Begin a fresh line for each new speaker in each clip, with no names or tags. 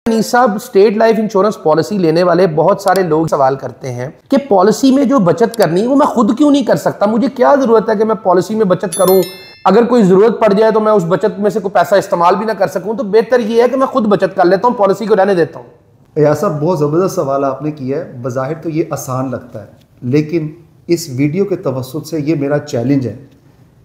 साहब, state Life insurance policy लेने वाले बहुत सारे लोग सवाल करते हैं कि पॉलिसी में जो बचत करनी है वो मैं खुद क्यों नहीं कर सकता। मुझे क्या जरूरत है कि मैं पॉलिसी में बचत करूं? अगर कोई जरूरत पड़ जाए तो मैं उस बचत में से कोई पैसा इस्तेमाल भी ना कर सकूं, तो बेहतर ये है कि मैं खुद बचत कर लेता हूं, पॉलिसी को रहने देता हूं।
ऐसा बहुत ज़बरदस्त सवाल आपने किया है। बज़ाहिर तो ये आसान लगता है, लेकिन इस वीडियो के तवस्सुत से ये मेरा चैलेंज है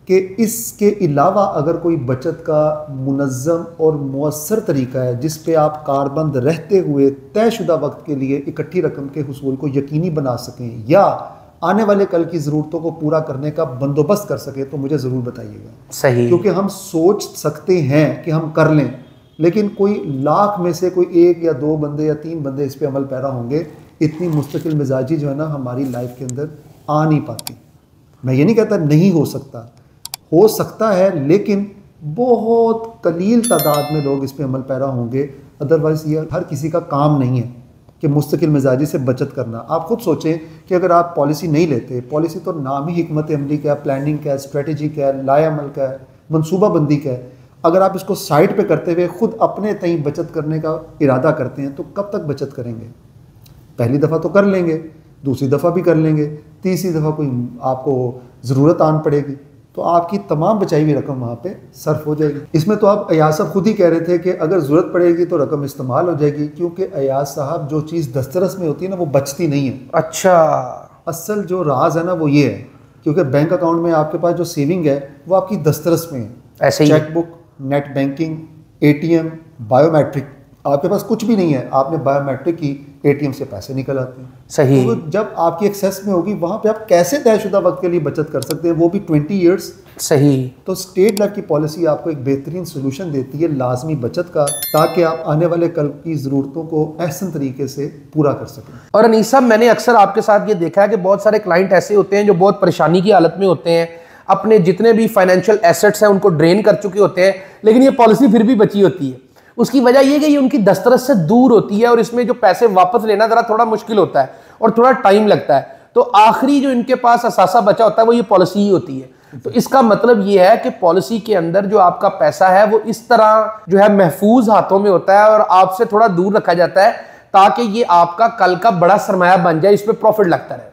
कि इसके अलावा अगर कोई बचत का मुनज़्ज़म और मौसर तरीका है जिस पे आप कारबंद रहते हुए तयशुदा वक्त के लिए इकट्ठी रकम के हुसूल को यकीनी बना सकें या आने वाले कल की ज़रूरतों को पूरा करने का बंदोबस्त कर सकें, तो मुझे ज़रूर बताइएगा।
सही।
क्योंकि हम सोच सकते हैं कि हम कर लें, लेकिन कोई लाख में से कोई एक या दो बंदे या तीन बंदे इस पे अमल पैरा होंगे। इतनी मुस्तकिल मिजाजी जो है ना हमारी लाइफ के अंदर आ नहीं पाती। मैं ये नहीं कहता नहीं हो सकता है, लेकिन बहुत कलील तादाद में लोग इस पे अमल पैरा होंगे। अदरवाइज़ ये हर किसी का काम नहीं है कि मुस्तकिल मिजाजी से बचत करना। आप खुद सोचें कि अगर आप पॉलिसी नहीं लेते, पॉलिसी तो नाम ही हिकमत अमली का, प्लानिंग का, स्ट्रेटजी का, लाए अमल का, मनसूबा बंदी का है। अगर आप इसको साइड पे करते हुए खुद अपने तई बचत करने का इरादा करते हैं तो कब तक बचत करेंगे? पहली दफ़ा तो कर लेंगे, दूसरी दफ़ा भी कर लेंगे, तीसरी दफ़ा कोई आपको ज़रूरत आन पड़ेगी तो आपकी तमाम बचाई हुई रकम वहाँ पे सर्फ हो जाएगी। इसमें तो आप अयाज साहब खुद ही कह रहे थे कि अगर ज़रूरत पड़ेगी तो रकम इस्तेमाल हो जाएगी, क्योंकि अयाज साहब जो चीज़ दस्तरस में होती है ना वो बचती नहीं है।
अच्छा,
असल जो राज है ना वो ये है, क्योंकि बैंक अकाउंट में आपके पास जो सेविंग है वो आपकी दस्तरस में है।
ऐसे ही
chequebook, net banking, ATM, biometric, आपके पास कुछ भी नहीं है, आपने बायोमेट्रिक की एटीएम से पैसे निकल आते हैं।
सही।
तो जब आपकी एक्सेस में होगी वहाँ पे आप कैसे तयशुदा वक्त के लिए बचत कर सकते हैं, वो भी 20 ईयर्स।
सही।
तो स्टेट लाइफ की पॉलिसी आपको एक बेहतरीन सोल्यूशन देती है लाजमी बचत का, ताकि आप आने वाले कल की ज़रूरतों को अहसन तरीके से पूरा कर सकें।
और अनीस साहब, मैंने अक्सर आपके साथ ये देखा है कि बहुत सारे क्लाइंट ऐसे होते हैं जो बहुत परेशानी की हालत में होते हैं, अपने जितने भी फाइनेंशियल एसेट्स हैं उनको ड्रेन कर चुके होते हैं, लेकिन ये पॉलिसी फिर भी बची होती है। उसकी वजह यह कि ये उनकी दस्तरस से दूर होती है और इसमें जो पैसे वापस लेना जरा थोड़ा मुश्किल होता है और थोड़ा टाइम लगता है। तो आखिरी जो इनके पास असासा बचा होता है वो ये पॉलिसी ही होती है। तो इसका मतलब ये है कि पॉलिसी के अंदर जो आपका पैसा है वो इस तरह जो है महफूज हाथों में होता है और आपसे थोड़ा दूर रखा जाता है, ताकि ये आपका कल का बड़ा सरमाया बन जाए, इस पर प्रॉफिट लगता रहे।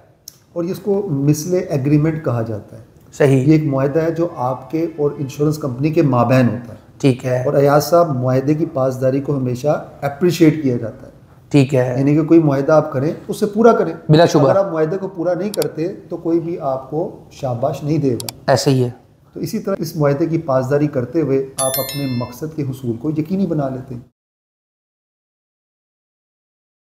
और इसको मिसले एग्रीमेंट कहा जाता है।
सही।
ये एक मुआहदा है जो आपके और इंश्योरेंस कंपनी के माबैन होता है।
ठीक है।
और अयाज साहब, मुआहदे की पासदारी को हमेशा अप्रिशिएट किया जाता है।
ठीक है।
यानी कि कोई मुआहदा आप करें तो उसे पूरा करें,
बिला शुबा।
अगर आप मुआहदे को पूरा नहीं करते तो कोई भी आपको शाबाश नहीं देगा।
ऐसे ही है।
तो इसी तरह इस मुआहदे की पासदारी करते हुए आप अपने मकसद के हुसूल को यकीनी बना लेते हैं।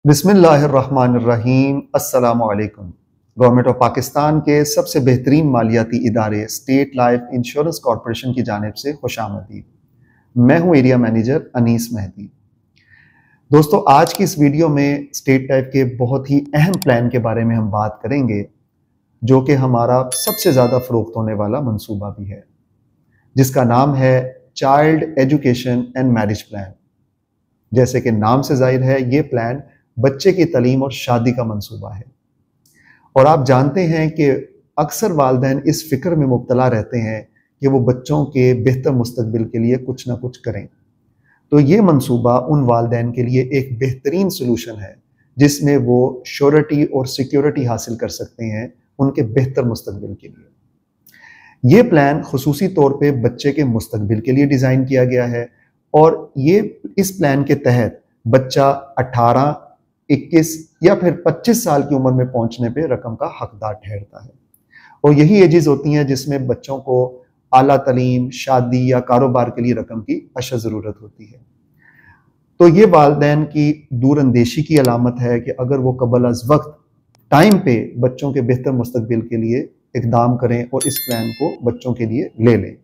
बिस्मिल्लाहिर्रहमानिर्रहीम। अस्सलामु अलैकुम। गवर्नमेंट ऑफ पाकिस्तान के सबसे बेहतरीन मालियाती इदारे स्टेट लाइफ इंश्योरेंस कॉरपोरेशन की जानिब से खुशामदीद। मैं हूं एरिया मैनेजर अनीस मेहदी। दोस्तों, आज की इस वीडियो में स्टेट लाइफ के बहुत ही अहम प्लान के बारे में हम बात करेंगे, जो कि हमारा सबसे ज़्यादा फ़रोख्त होने वाला मंसूबा भी है, जिसका नाम है child education and marriage plan. जैसे कि नाम से जाहिर है, ये प्लान बच्चे की तालीम और शादी का मंसूबा है। और आप जानते हैं कि अक्सर वालिदैन इस फिक्र में मुब्तला रहते हैं कि वो बच्चों के बेहतर मुस्तकबिल के लिए कुछ ना कुछ करें। तो ये मंसूबा उन वालिदैन के लिए एक बेहतरीन सोल्यूशन है जिसमें वो श्योरिटी और सिक्योरिटी हासिल कर सकते हैं उनके बेहतर मुस्तकबिल के लिए। ये प्लान खुसूसी तौर पे बच्चे के मुस्तकबिल के लिए डिज़ाइन किया गया है और ये इस प्लान के तहत बच्चा 18, 21 या फिर 25 साल की उम्र में पहुंचने पे रकम का हकदार ठहरता है। और यही एजेस होती हैं जिसमें बच्चों को आला तालीम, शादी या कारोबार के लिए रकम की अशद ज़रूरत होती है। तो ये वालिदैन की दूरअंदेशी की अलामत है कि अगर वो कबल अज़ वक्त टाइम पे बच्चों के बेहतर मुस्तकबिल के लिए इक़दाम करें और इस प्लान को बच्चों के लिए ले लें।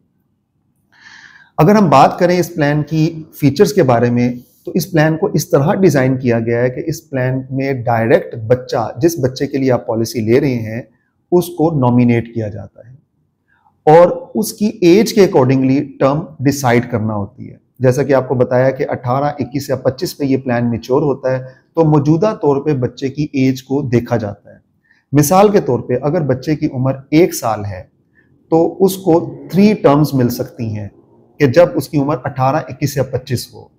अगर हम बात करें इस प्लान की फ़ीचर्स के बारे में, तो इस प्लान को इस तरह डिज़ाइन किया गया है कि इस प्लान में डायरेक्ट बच्चा, जिस बच्चे के लिए आप पॉलिसी ले रहे हैं, उसको नॉमिनेट किया जाता है और उसकी एज के अकॉर्डिंगली टर्म डिसाइड करना होती है। जैसा कि आपको बताया कि 18, 21 या 25 पे ये प्लान मैच्योर होता है, तो मौजूदा तौर पे बच्चे की एज को देखा जाता है। मिसाल के तौर पे अगर बच्चे की उम्र 1 साल है तो उसको 3 टर्म्स मिल सकती हैं कि जब उसकी उम्र 18, 21 या 25 हो।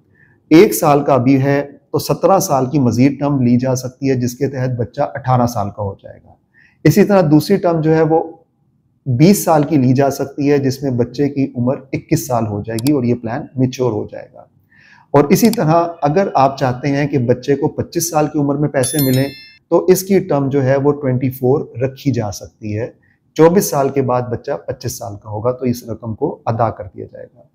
1 साल का अभी है तो 17 साल की मजीद टर्म ली जा सकती है, जिसके तहत बच्चा 18 साल का हो जाएगा। इसी तरह दूसरी टर्म जो है वो 20 साल की ली जा सकती है, जिसमें बच्चे की उम्र 21 साल हो जाएगी और ये प्लान मैच्योर हो जाएगा। और इसी तरह अगर आप चाहते हैं कि बच्चे को 25 साल की उम्र में पैसे मिलें, तो इसकी टर्म जो है वो 24 रखी जा सकती है। 24 साल के बाद बच्चा 25 साल का होगा तो इस रकम को अदा कर दिया जाएगा।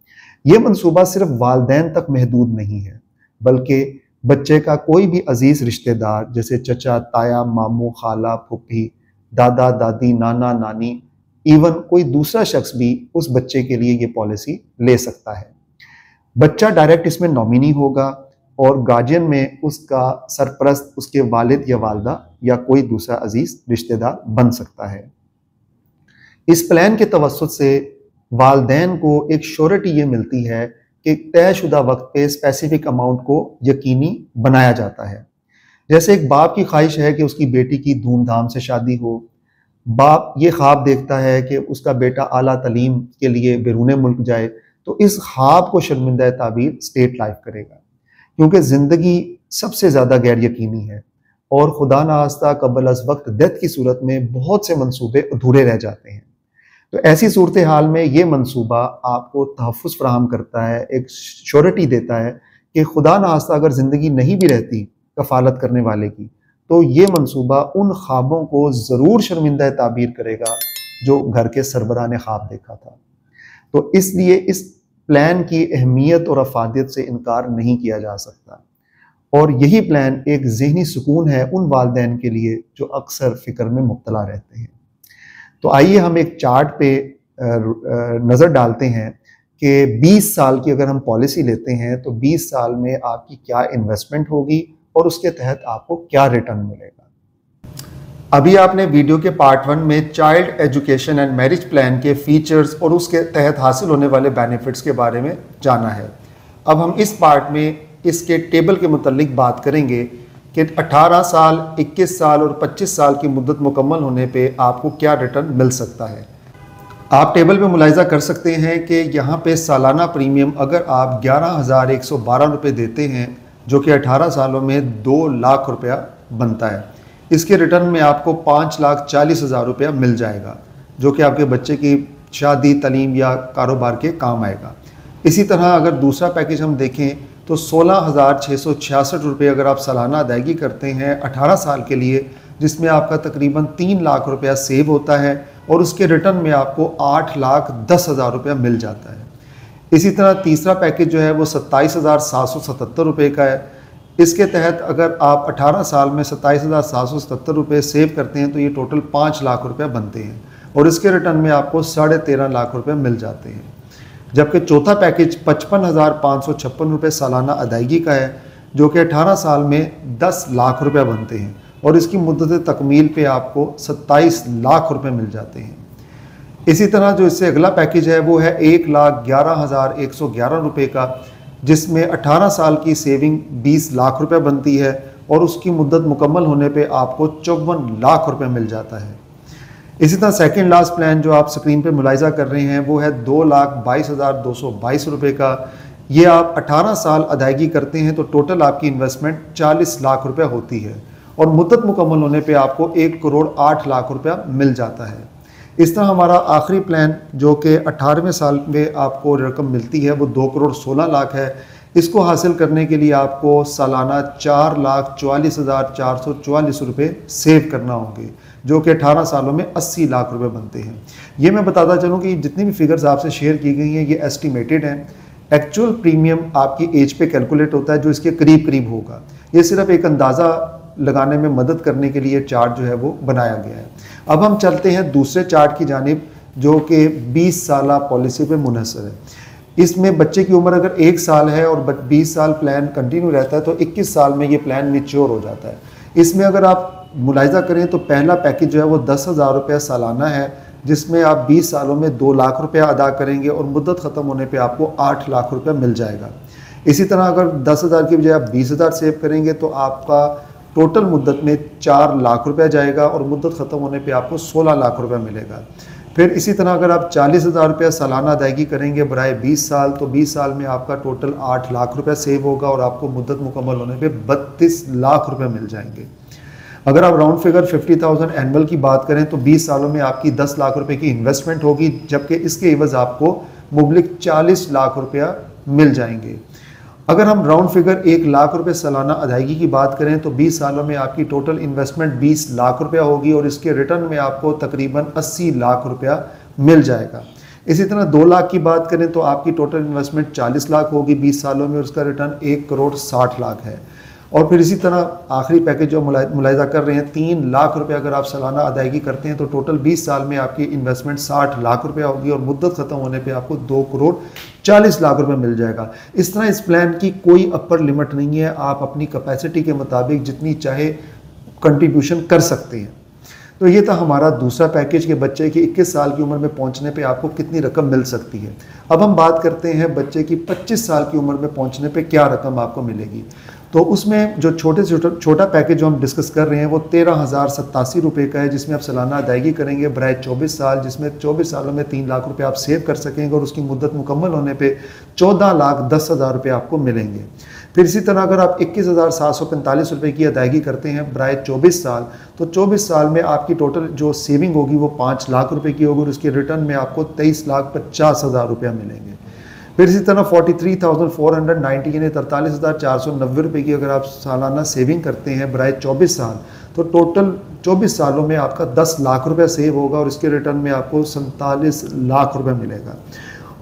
ये मंसूबा सिर्फ वालिदैन तक महदूद नहीं है, बल्कि बच्चे का कोई भी अजीज रिश्तेदार जैसे चचा, ताया, मामू, खाला, फूफी, दादा, दादी, नाना, नानी, इवन कोई दूसरा शख्स भी उस बच्चे के लिए ये पॉलिसी ले सकता है। बच्चा डायरेक्ट इसमें नॉमिनी होगा और गार्जियन में उसका सरपरस्त उसके वालिद या वालदा या कोई दूसरा अजीज रिश्तेदार बन सकता है। इस प्लान के तवस्सुत से वालिदैन को एक श्योरिटी ये मिलती है कि तयशुदा वक्त पे स्पेसिफिक अमाउंट को यकीनी बनाया जाता है। जैसे एक बाप की ख्वाहिश है कि उसकी बेटी की धूमधाम से शादी हो, बाप ये ख्वाब देखता है कि उसका बेटा आला तालीम के लिए बैरून मुल्क जाए, तो इस ख्वाब को शर्मिंदा ताबीर स्टेट लाइफ करेगा, क्योंकि ज़िंदगी सबसे ज़्यादा गैर यकीनी है और खुदा न खास्ता कबल अज़ वक्त डेथ की सूरत में बहुत से मंसूबे अधूरे रह जाते हैं। तो ऐसी सूरत हाल में ये मंसूबा आपको तहफ़्फ़ुज़ फराहम करता है, एक श्योरिटी देता है कि खुदा न खास्ता अगर ज़िंदगी नहीं भी रहती कफ़ालत करने वाले की, तो ये मंसूबा उन ख्वाबों को ज़रूर शर्मिंदा ताबीर करेगा जो घर के सरबराह ने ख्वाब देखा था। तो इसलिए इस प्लान की अहमियत और अफादियत से इनकार नहीं किया जा सकता और यही प्लान एक ज़हनी सुकून है उन वालिदैन के लिए जो अक्सर फ़िक्र में मुब्तला रहते हैं। तो आइए हम एक चार्ट पे नज़र डालते हैं कि 20 साल की अगर हम पॉलिसी लेते हैं तो 20 साल में आपकी क्या इन्वेस्टमेंट होगी और उसके तहत आपको क्या रिटर्न मिलेगा। अभी आपने वीडियो के पार्ट 1 में child education and marriage plan के फीचर्स और उसके तहत हासिल होने वाले बेनिफिट्स के बारे में जाना है। अब हम इस पार्ट में इसके टेबल के मुतालिक बात करेंगे कि 18 साल, 21 साल और 25 साल की मुद्दत मुकम्मल होने पे आपको क्या रिटर्न मिल सकता है। आप टेबल पे मुलाहिज़ा कर सकते हैं कि यहाँ पे सालाना प्रीमियम अगर आप 11,112 रुपये देते हैं, जो कि 18 सालों में 2 लाख रुपया बनता है, इसके रिटर्न में आपको 5,40,000 रुपया मिल जाएगा, जो कि आपके बच्चे की शादी, तालीम या कारोबार के काम आएगा। इसी तरह अगर दूसरा पैकेज हम देखें तो 16,666 रुपये अगर आप सालाना अदायगी करते हैं 18 साल के लिए, जिसमें आपका तकरीबन 3 लाख रुपया सेव होता है और उसके रिटर्न में आपको 8,10,000 रुपया मिल जाता है। इसी तरह तीसरा पैकेज जो है वो 27,777 रुपये का है। इसके तहत अगर आप 18 साल में 27,777 रुपये सेव करते हैं तो ये टोटल 5 लाख रुपये बनते हैं और इसके रिटर्न में आपको 13.5 लाख रुपये मिल जाते हैं। जबकि चौथा पैकेज 55,556 रुपये सालाना अदायगी का है, जो कि 18 साल में 10 लाख रुपये बनते हैं और इसकी मुद्दत तकमील पे आपको 27 लाख रुपये मिल जाते हैं। इसी तरह जो इससे अगला पैकेज है वो है 1,11,111 रुपये का, जिसमें 18 साल की सेविंग 20 लाख रुपये बनती है और उसकी मुद्दत मुकम्मल होने पे आपको 54 लाख रुपये मिल जाता है। इसी तरह सेकंड लास्ट प्लान जो आप स्क्रीन पे मुलाहिज़ा कर रहे हैं वो है 2,22,222 रुपये का। ये आप 18 साल अदायगी करते हैं तो टोटल आपकी इन्वेस्टमेंट 40 लाख रुपये होती है और मुद्दत मुकम्मल होने पे आपको 1,08,00,000 रुपया मिल जाता है। इस तरह हमारा आखिरी प्लान जो कि 18वें साल में आपको रकम मिलती है वो 2,16,00,000 है। इसको हासिल करने के लिए आपको सालाना 4,44,444 रुपये सेव करना होंगे, जो कि 18 सालों में 80 लाख रुपए बनते हैं। ये मैं बताता चलूँ कि जितनी भी फिगर्स आपसे शेयर की गई हैं ये एस्टिमेटेड हैं। एक्चुअल प्रीमियम आपकी एज पे कैलकुलेट होता है जो इसके करीब करीब होगा। ये सिर्फ एक अंदाज़ा लगाने में मदद करने के लिए चार्ट जो है वो बनाया गया है। अब हम चलते हैं दूसरे चार्ट की जानिब जो कि 20 साल पॉलिसी पे मुनहसर है। इसमें बच्चे की उम्र अगर 1 साल है और 20 साल प्लान कंटिन्यू रहता है तो 21 साल में ये प्लान मैच्योर हो जाता है। इसमें अगर आप मुलाहिज़ा करें तो पहला पैकेज जो है वो 10,000 रुपया सालाना है, जिसमें आप 20 सालों में 2 लाख रुपया अदा करेंगे और मुद्दत ख़त्म होने पे आपको 8 लाख रुपया मिल जाएगा। इसी तरह अगर 10,000 की बजाय आप 20,000 सेव करेंगे तो आपका टोटल मुद्दत में 4 लाख रुपया जाएगा और मुद्दत ख़त्म होने पे आपको 16 लाख रुपया मिलेगा। फिर इसी तरह अगर आप 40,000 रुपया सालाना अदायगी करेंगे बराए 20 साल, तो 20 साल में आपका टोटल 8 लाख रुपया सेव होगा और आपको मुद्दत मुकम्मल होने पे 32 लाख रुपए मिल जाएंगे। अगर आप राउंड फिगर 50,000 एनुअल की बात करें तो 20 सालों में आपकी 10 लाख रुपए की इन्वेस्टमेंट होगी, जबकि इसके एवज आपको मुबलिक 40 लाख रुपया मिल जाएंगे। अगर हम राउंड फिगर 1 लाख रुपए सालाना अदायगी की बात करें तो 20 सालों में आपकी टोटल इन्वेस्टमेंट 20 लाख रुपया होगी और इसके रिटर्न में आपको तकरीबन 80 लाख रुपया मिल जाएगा। इसी तरह 2 लाख की बात करें तो आपकी टोटल इन्वेस्टमेंट 40 लाख होगी 20 सालों में और उसका रिटर्न 1 करोड़ 60 लाख है। और फिर इसी तरह आखिरी पैकेज जो मुलाहिजा कर रहे हैं 3 लाख रुपए अगर आप सालाना अदायगी करते हैं तो टोटल 20 साल में आपकी इन्वेस्टमेंट 60 लाख रुपया होगी और मुद्दत ख़त्म होने पे आपको 2 करोड़ 40 लाख रुपए मिल जाएगा। इस तरह इस प्लान की कोई अपर लिमिट नहीं है, आप अपनी कैपेसिटी के मुताबिक जितनी चाहे कंट्रीब्यूशन कर सकते हैं। तो ये था हमारा दूसरा पैकेज के बच्चे की 21 साल की उम्र में पहुंचने पे आपको कितनी रकम मिल सकती है। अब हम बात करते हैं बच्चे की 25 साल की उम्र में पहुंचने पे क्या रकम आपको मिलेगी। तो उसमें जो छोटा पैकेज जो हम डिस्कस कर रहे हैं वो 13,087 रुपये का है, जिसमें आप सालाना अदायगी करेंगे बराए 24 साल, जिसमें 24 सालों में 3 लाख रुपए आप सेव कर सकेंगे और उसकी मुद्दत मुकम्मल होने पे 14,10,000 रुपये आपको मिलेंगे। फिर इसी तरह अगर आप 21,745 रुपये की अदायगी करते हैं बराए 24 साल, तो 24 साल में आपकी टोटल जो सेविंग होगी वो 5 लाख रुपए की होगी और उसके रिटर्न में आपको 23,50,000 रुपया मिलेंगे। फिर इसी तरह 43,490 यानी 43,490 रुपये की अगर आप सालाना सेविंग करते हैं बराए 24 साल, तो टोटल 24 सालों में आपका 10 लाख रुपया सेव होगा और इसके रिटर्न में आपको 47 लाख रुपया मिलेगा।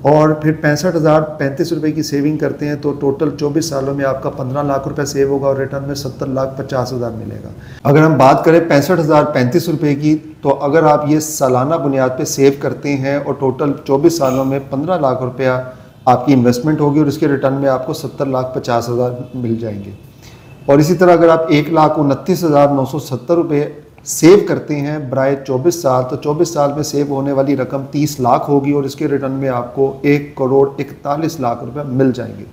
और फिर 65,035 रुपये की सेविंग करते हैं तो टोटल 24 सालों में आपका 15 लाख रुपया सेव होगा और रिटर्न में 70,50,000 मिलेगा। अगर हम बात करें 65,035 रुपये की, तो अगर आप ये सालाना बुनियाद पे सेव करते हैं और टोटल 24 सालों में 15 लाख रुपया आपकी इन्वेस्टमेंट होगी और इसके रिटर्न में आपको 70,50,000 मिल जाएंगे। और इसी तरह अगर आप 1,29,970 रुपये सेव करते हैं बराए 24 साल, तो 24 साल में सेव होने वाली रकम 30 लाख होगी और इसके रिटर्न में आपको 1 करोड़ 41 लाख रुपए मिल जाएंगे।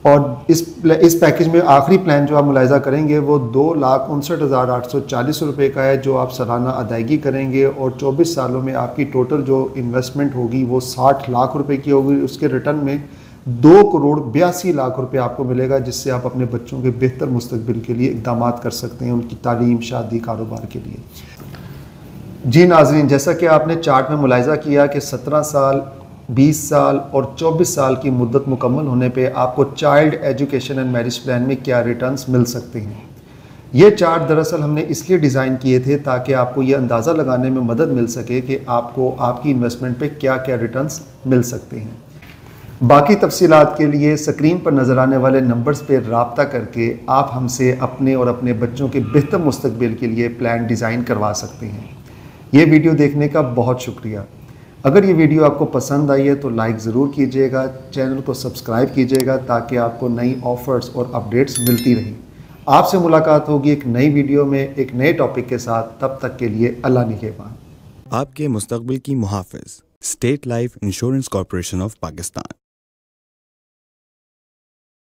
और इस पैकेज में आखिरी प्लान जो आप मुलाहिजा करेंगे वो 2,59,840 रुपये का है, जो आप सालाना अदायगी करेंगे और 24 सालों में आपकी टोटल जो इन्वेस्टमेंट होगी वो 60 लाख रुपए की होगी। उसके रिटर्न में 2 करोड़ 82 लाख रुपए आपको मिलेगा, जिससे आप अपने बच्चों के बेहतर मुस्तकबिल के लिए इक़दाम कर सकते हैं, उनकी तालीम, शादी, कारोबार के लिए। जी नाज़रीन, जैसा कि आपने चार्ट में मुलाहिजा किया कि 17 साल, 20 साल और 24 साल की मुद्दत मुकम्मल होने पे आपको child education and marriage plan में क्या रिटर्न्स मिल सकते हैं। ये चार्ट दरअसल हमने इसलिए डिज़ाइन किए थे ताकि आपको ये अंदाज़ा लगाने में मदद मिल सके कि आपको आपकी इन्वेस्टमेंट पे क्या क्या रिटर्न्स मिल सकते हैं। बाकी तफसीलात के लिए स्क्रीन पर नज़र आने वाले नंबर्स पर रब्ता करके आप हमसे अपने और अपने बच्चों के बेहतर मुस्तकबिल के लिए प्लान डिज़ाइन करवा सकते हैं। ये वीडियो देखने का बहुत शुक्रिया। अगर ये वीडियो आपको पसंद आई है तो लाइक ज़रूर कीजिएगा, चैनल को सब्सक्राइब कीजिएगा ताकि आपको नई ऑफ़र्स और अपडेट्स मिलती रहें। आपसे मुलाकात होगी एक नई वीडियो में एक नए टॉपिक के साथ। तब तक के लिए अल्लाह निगहबान।
आपके मुस्तकबिल की मुहाफ़िज़, State Life Insurance Corporation of Pakistan.